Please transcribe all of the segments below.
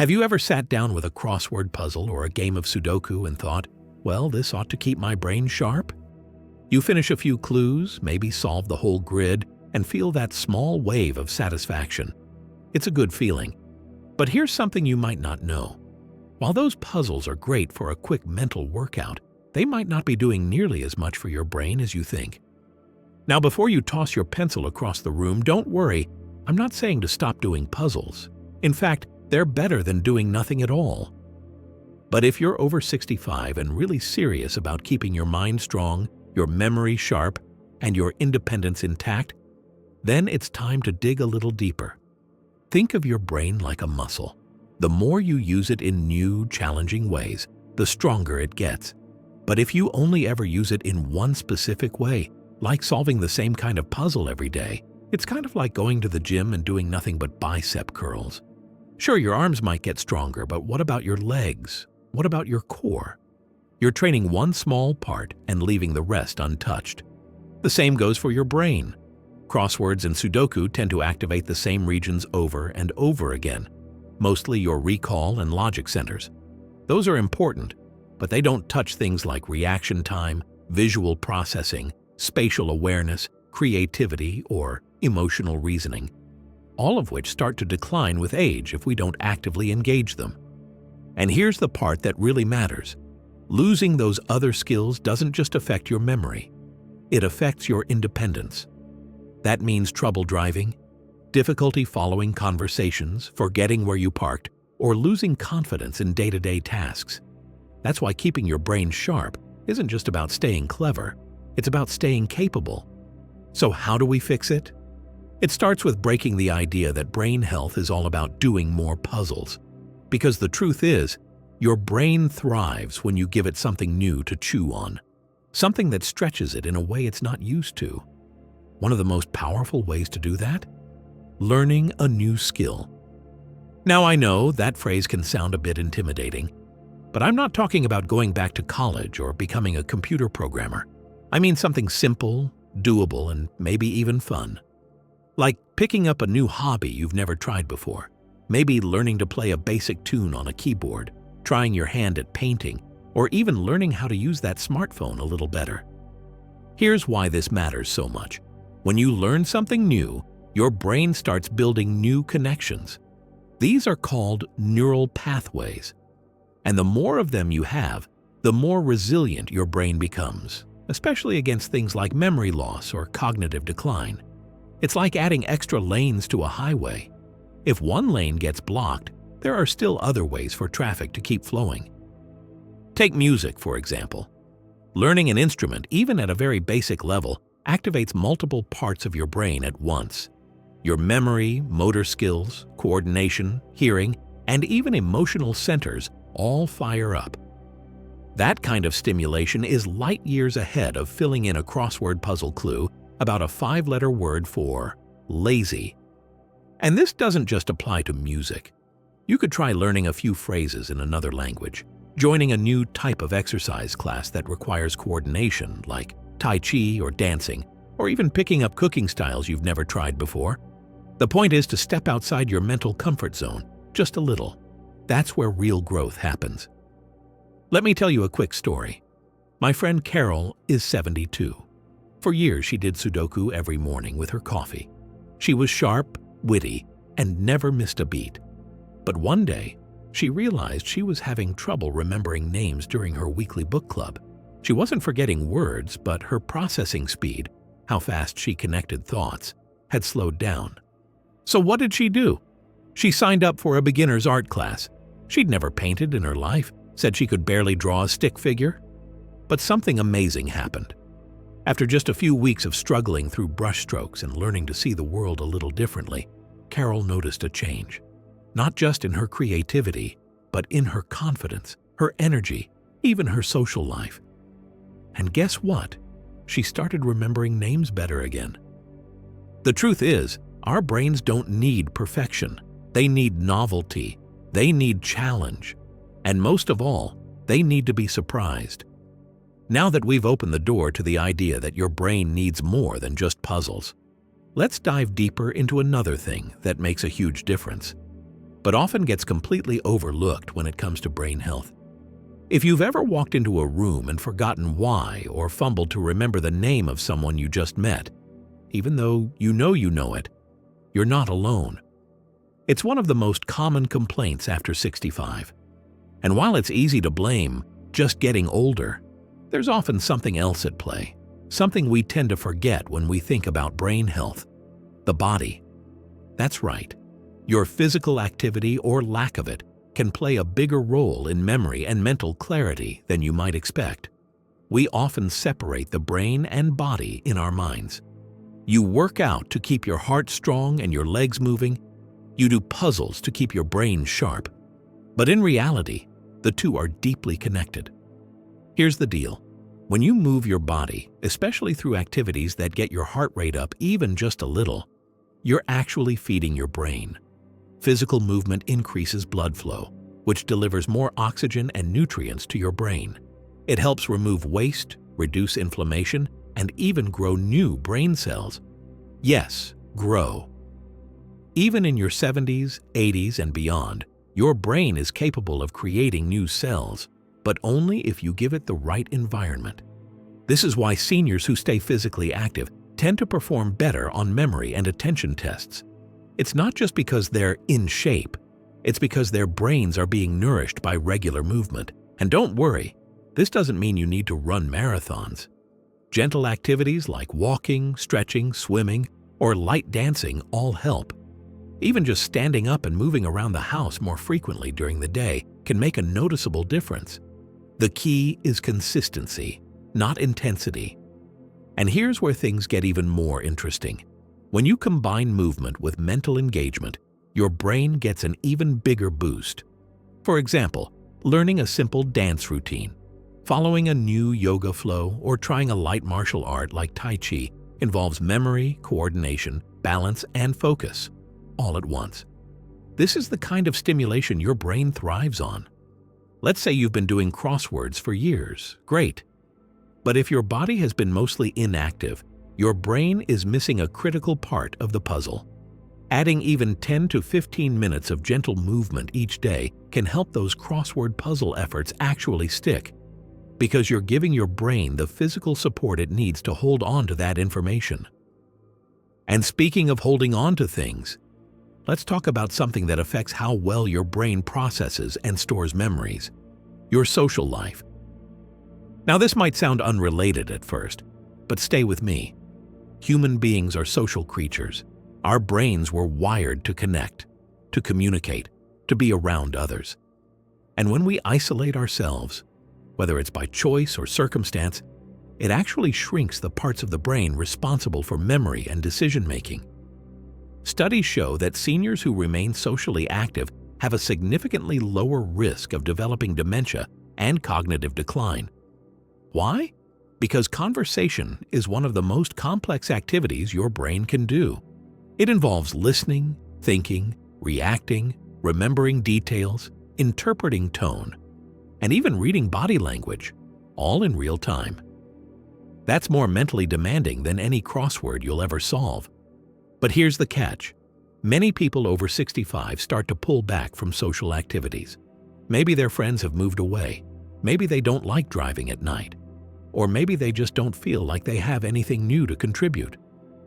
Have you ever sat down with a crossword puzzle or a game of Sudoku and thought, well, this ought to keep my brain sharp? You finish a few clues, maybe solve the whole grid, and feel that small wave of satisfaction. It's a good feeling. But here's something you might not know. While those puzzles are great for a quick mental workout, they might not be doing nearly as much for your brain as you think. Now, before you toss your pencil across the room, don't worry. I'm not saying to stop doing puzzles. In fact, they're better than doing nothing at all. But if you're over 65 and really serious about keeping your mind strong, your memory sharp, and your independence intact, then it's time to dig a little deeper. Think of your brain like a muscle. The more you use it in new, challenging ways, the stronger it gets. But if you only ever use it in one specific way, like solving the same kind of puzzle every day, it's kind of like going to the gym and doing nothing but bicep curls. Sure, your arms might get stronger, but what about your legs? What about your core? You're training one small part and leaving the rest untouched. The same goes for your brain. Crosswords and Sudoku tend to activate the same regions over and over again, mostly your recall and logic centers. Those are important, but they don't touch things like reaction time, visual processing, spatial awareness, creativity, or emotional reasoning, all of which start to decline with age if we don't actively engage them. And here's the part that really matters. Losing those other skills doesn't just affect your memory. It affects your independence. That means trouble driving, difficulty following conversations, forgetting where you parked, or losing confidence in day-to-day tasks. That's why keeping your brain sharp isn't just about staying clever, it's about staying capable. So how do we fix it? It starts with breaking the idea that brain health is all about doing more puzzles. Because the truth is, your brain thrives when you give it something new to chew on, something that stretches it in a way it's not used to. One of the most powerful ways to do that? Learning a new skill. Now, I know that phrase can sound a bit intimidating, but I'm not talking about going back to college or becoming a computer programmer. I mean something simple, doable, and maybe even fun. Like picking up a new hobby you've never tried before. Maybe learning to play a basic tune on a keyboard, trying your hand at painting, or even learning how to use that smartphone a little better. Here's why this matters so much. When you learn something new, your brain starts building new connections. These are called neural pathways. And the more of them you have, the more resilient your brain becomes, especially against things like memory loss or cognitive decline. It's like adding extra lanes to a highway. If one lane gets blocked, there are still other ways for traffic to keep flowing. Take music, for example. Learning an instrument, even at a very basic level, activates multiple parts of your brain at once. Your memory, motor skills, coordination, hearing, and even emotional centers all fire up. That kind of stimulation is light years ahead of filling in a crossword puzzle clue about a 5-letter word for lazy. And this doesn't just apply to music. You could try learning a few phrases in another language, joining a new type of exercise class that requires coordination, like Tai Chi or dancing, or even picking up cooking styles you've never tried before. The point is to step outside your mental comfort zone, just a little. That's where real growth happens. Let me tell you a quick story. My friend Carol is 72. For years, she did Sudoku every morning with her coffee. She was sharp, witty, and never missed a beat. But one day, she realized she was having trouble remembering names during her weekly book club. She wasn't forgetting words, but her processing speed, how fast she connected thoughts, had slowed down. So what did she do? She signed up for a beginner's art class. She'd never painted in her life, said she could barely draw a stick figure. But something amazing happened. After just a few weeks of struggling through brushstrokes and learning to see the world a little differently, Carol noticed a change. Not just in her creativity, but in her confidence, her energy, even her social life. And guess what? She started remembering names better again. The truth is, our brains don't need perfection. They need novelty. They need challenge. And most of all, they need to be surprised. Now that we've opened the door to the idea that your brain needs more than just puzzles, let's dive deeper into another thing that makes a huge difference: but often gets completely overlooked when it comes to brain health. If you've ever walked into a room and forgotten why or fumbled to remember the name of someone you just met, even though you know it, you're not alone. It's one of the most common complaints after 65. And while it's easy to blame just getting older, there's often something else at play, something we tend to forget when we think about brain health: the body. That's right. Your physical activity or lack of it can play a bigger role in memory and mental clarity than you might expect. We often separate the brain and body in our minds. You work out to keep your heart strong and your legs moving. You do puzzles to keep your brain sharp. But in reality, the two are deeply connected. Here's the deal. When you move your body, especially through activities that get your heart rate up even just a little, you're actually feeding your brain. Physical movement increases blood flow, which delivers more oxygen and nutrients to your brain. It helps remove waste, reduce inflammation, and even grow new brain cells. Yes, grow. Even in your 70s, 80s, and beyond, your brain is capable of creating new cells, but only if you give it the right environment. This is why seniors who stay physically active tend to perform better on memory and attention tests. It's not just because they're in shape, it's because their brains are being nourished by regular movement. And don't worry, this doesn't mean you need to run marathons. Gentle activities like walking, stretching, swimming, or light dancing all help. Even just standing up and moving around the house more frequently during the day can make a noticeable difference. The key is consistency, not intensity. And here's where things get even more interesting. When you combine movement with mental engagement, your brain gets an even bigger boost. For example, learning a simple dance routine, following a new yoga flow, or trying a light martial art like Tai Chi involves memory, coordination, balance, and focus, all at once. This is the kind of stimulation your brain thrives on. Let's say you've been doing crosswords for years. Great. But if your body has been mostly inactive, your brain is missing a critical part of the puzzle. Adding even 10 to 15 minutes of gentle movement each day can help those crossword puzzle efforts actually stick, because you're giving your brain the physical support it needs to hold on to that information. And speaking of holding on to things, let's talk about something that affects how well your brain processes and stores memories: your social life. Now, this might sound unrelated at first, but stay with me. Human beings are social creatures. Our brains were wired to connect, to communicate, to be around others. And when we isolate ourselves, whether it's by choice or circumstance, it actually shrinks the parts of the brain responsible for memory and decision-making. Studies show that seniors who remain socially active have a significantly lower risk of developing dementia and cognitive decline. Why? Because conversation is one of the most complex activities your brain can do. It involves listening, thinking, reacting, remembering details, interpreting tone, and even reading body language, all in real time. That's more mentally demanding than any crossword you'll ever solve. But here's the catch. Many people over 65 start to pull back from social activities. Maybe their friends have moved away. Maybe they don't like driving at night. Or maybe they just don't feel like they have anything new to contribute.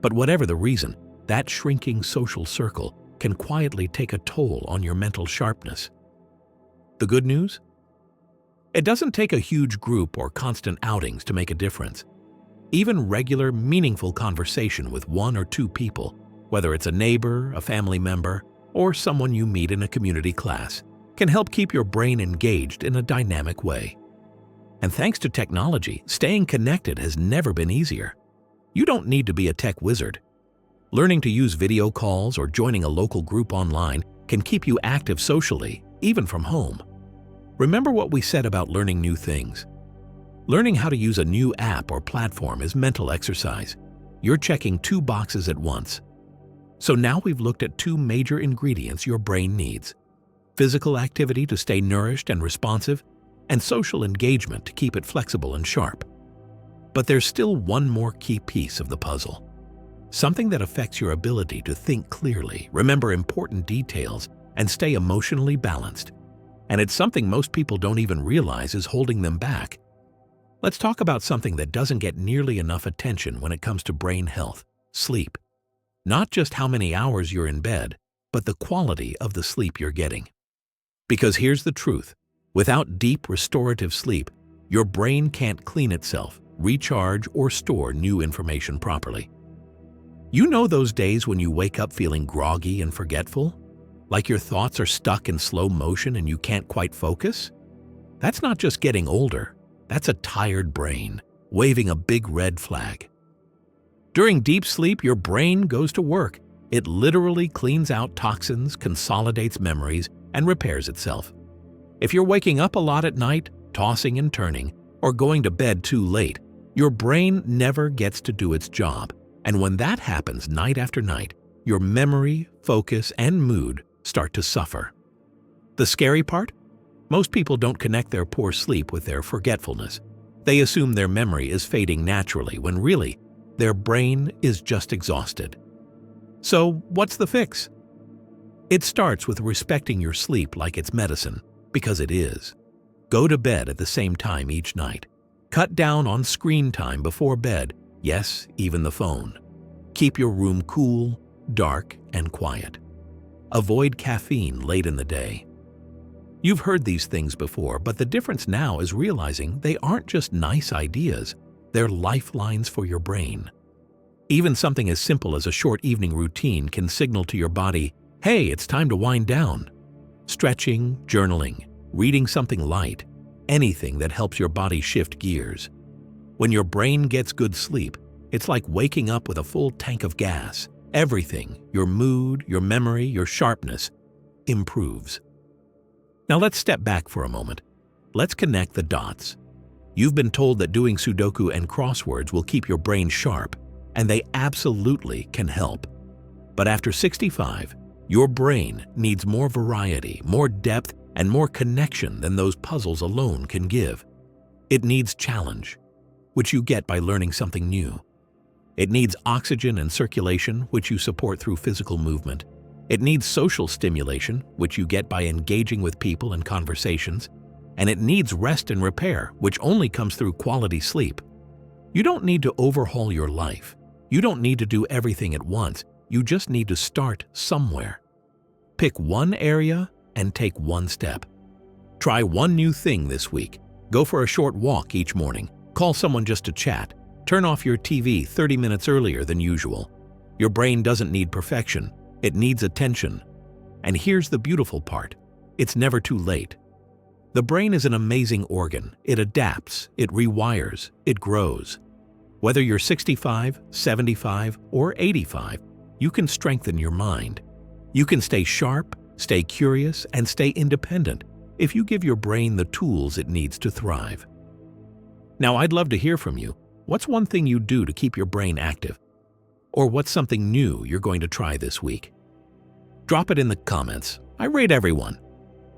But whatever the reason, that shrinking social circle can quietly take a toll on your mental sharpness. The good news? It doesn't take a huge group or constant outings to make a difference. Even regular, meaningful conversation with one or two people, whether it's a neighbor, a family member, or someone you meet in a community class, can help keep your brain engaged in a dynamic way. And thanks to technology, staying connected has never been easier. You don't need to be a tech wizard. Learning to use video calls or joining a local group online can keep you active socially, even from home. Remember what we said about learning new things. Learning how to use a new app or platform is mental exercise. You're checking two boxes at once. So now we've looked at two major ingredients your brain needs: physical activity to stay nourished and responsive, and social engagement to keep it flexible and sharp. But there's still one more key piece of the puzzle. Something that affects your ability to think clearly, remember important details, and stay emotionally balanced. And it's something most people don't even realize is holding them back. Let's talk about something that doesn't get nearly enough attention when it comes to brain health: sleep. Not just how many hours you're in bed, but the quality of the sleep you're getting. Because here's the truth: without deep restorative sleep, your brain can't clean itself, recharge, or store new information properly. You know those days when you wake up feeling groggy and forgetful? Like your thoughts are stuck in slow motion and you can't quite focus? That's not just getting older. That's a tired brain, waving a big red flag. During deep sleep, your brain goes to work. It literally cleans out toxins, consolidates memories, and repairs itself. If you're waking up a lot at night, tossing and turning, or going to bed too late, your brain never gets to do its job. And when that happens night after night, your memory, focus, and mood start to suffer. The scary part? Most people don't connect their poor sleep with their forgetfulness. They assume their memory is fading naturally when really, their brain is just exhausted. So, what's the fix? It starts with respecting your sleep like it's medicine, because it is. Go to bed at the same time each night. Cut down on screen time before bed, yes, even the phone. Keep your room cool, dark, and quiet. Avoid caffeine late in the day. You've heard these things before, but the difference now is realizing they aren't just nice ideas, they're lifelines for your brain. Even something as simple as a short evening routine can signal to your body, hey, it's time to wind down. Stretching, journaling, reading something light, anything that helps your body shift gears. When your brain gets good sleep, it's like waking up with a full tank of gas. Everything, your mood, your memory, your sharpness, improves. Now let's step back for a moment. Let's connect the dots. You've been told that doing Sudoku and crosswords will keep your brain sharp, and they absolutely can help. But after 65, your brain needs more variety, more depth, and more connection than those puzzles alone can give. It needs challenge, which you get by learning something new. It needs oxygen and circulation, which you support through physical movement. It needs social stimulation, which you get by engaging with people and conversations. And it needs rest and repair, which only comes through quality sleep. You don't need to overhaul your life. You don't need to do everything at once. You just need to start somewhere. Pick one area and take one step. Try one new thing this week. Go for a short walk each morning. Call someone just to chat. Turn off your TV 30 minutes earlier than usual. Your brain doesn't need perfection. It needs attention. And here's the beautiful part: it's never too late. The brain is an amazing organ. It adapts, it rewires, it grows. Whether you're 65, 75, or 85, you can strengthen your mind. You can stay sharp, stay curious, and stay independent if you give your brain the tools it needs to thrive. Now, I'd love to hear from you. What's one thing you do to keep your brain active? Or what's something new you're going to try this week? Drop it in the comments. I rate everyone.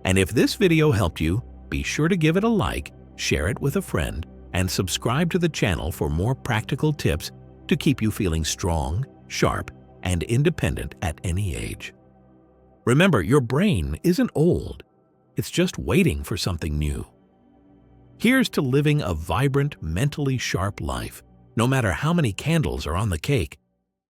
And if this video helped you, be sure to give it a like, share it with a friend, and subscribe to the channel for more practical tips to keep you feeling strong, sharp, and independent at any age. Remember, your brain isn't old. It's just waiting for something new. Here's to living a vibrant, mentally sharp life, no matter how many candles are on the cake.